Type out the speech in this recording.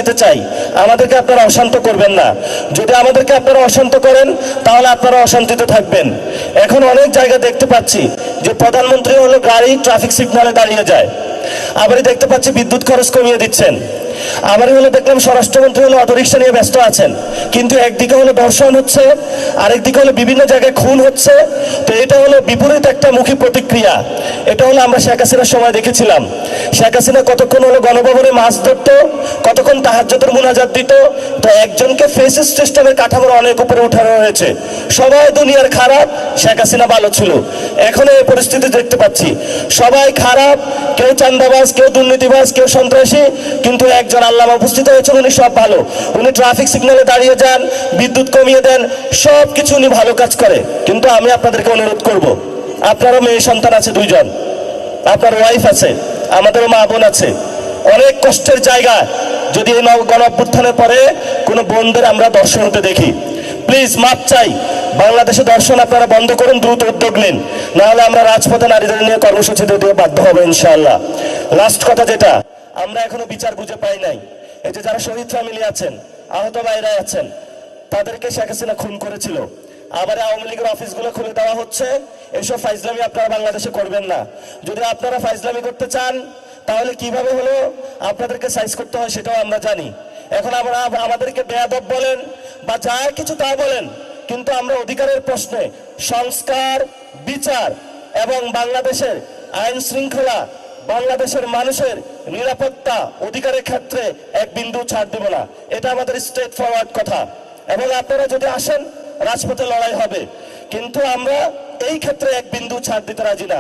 দিতে চাই, আমাদেরকে আপনারা অশান্ত করবেন না। যদি আমাদেরকে আপনারা অশান্ত করেন তাহলে আপনারা অশান্তিতে থাকবেন। এখন অনেক জায়গা দেখতে পাচ্ছি যে প্রধানমন্ত্রী হলো গাড়ি ট্রাফিক সিগন্যালে দাঁড়িয়ে যায়, আবারই দেখতে পাচ্ছি বিদ্যুৎ খরচ কমিয়ে দিচ্ছেন, আবারই হলো দেখলাম স্বরাষ্ট্রমন্ত্রী হলো অটোরিকশা নিয়ে ব্যস্ত আছেন। কিন্তু একদিকে হলো ধর্ষণ হচ্ছে, আরেকদিকে হলো বিভিন্ন জায়গায় খুন হচ্ছে। তো এটা হলো বিপরীত একটা মুখী প্রতিক্রিয়া। এটা হলো আমরা শেখ হাসিনার সময় দেখেছিলাম। শেখ হাসিনা কতক্ষণ হলো গণভবনে মাছ ধরত, কতক্ষণ তাহাজ্জুদের মুনাজাত দিত। তো একজনকে ফেসিস্ট সিস্টেমের কাঠামোর অনেক উপরে উঠানো হয়েছে। সবাই দুনিয়ার খারাপ, শেখ হাসিনা ভালো ছিল। এখন এই পরিস্থিতি দেখতে পাচ্ছি সবাই খারাপ, কেউ চান্দাবাজ, কেউ দুর্নীতিবাজ, কেউ সন্ত্রাসী, কিন্তু একজন আল্লামা উপস্থিত হয়েছেন, উনি সব ভালো। উনি ট্রাফিক সিগন্যালে দাঁড়িয়ে যান, বিদ্যুৎ কমিয়ে দেন, সব কিছু উনি ভালো কাজ করে। কিন্তু আমি আপনাদেরকে অনুরোধ করব, আপনারও মেয়ে সন্তান আছে দুইজন, আপনার ওয়াইফ আছে, আমাদেরও মা বোন আছে। অনেক কষ্টের জায়গা যদি এই গণ অভ্যুত্থানের পরে কোনো বোনদের আমরা দর্শন হতে দেখি, প্লিজ মাপ চাই। বাংলাদেশে দর্শন আপনারা বন্ধ করুন, দ্রুত উদ্যোগ নিন, নাহলে আমরা রাজপথে নারীদের নিয়ে কর্মসূচি দিতে বাধ্য হবো ইনশাআল্লাহ। লাস্ট কথা যেটা, আমরা এখনো বিচার বুঝে পাই নাই। এই যে যারা শহীদ ফ্যামিলি আছেন, আহত ভাইরা আছেন, তাদেরকে শেখ হাসিনা খুন করেছিল, আবার আওয়ামী লীগের অফিসগুলো খুলে দেওয়া হচ্ছে। এসব ফাইজলামি আপনারা বাংলাদেশে করবেন না। যদি আপনারা ফাইজলামি করতে চান তাহলে কিভাবে হলো আপনাদেরকে সাইজ করতে হয় সেটাও আমরা জানি। এখন আমরা আমাদেরকে বেয়াদব বলেন বা যা কিছু তা বলেন, কিন্তু আমরা অধিকারের প্রশ্নে সংস্কার, বিচার এবং বাংলাদেশের আইন শৃঙ্খলা, বাংলাদেশের মানুষের নিরাপত্তা অধিকারের ক্ষেত্রে এক বিন্দু ছাড় দেব না। এটা আমাদের স্ট্রেট ফরওয়ার্ড কথা। এবং আপনারা যদি আসেন, রাজপথে লড়াই হবে, কিন্তু আমরা এই ক্ষেত্রে এক বিন্দু ছাড় দিতে রাজি না।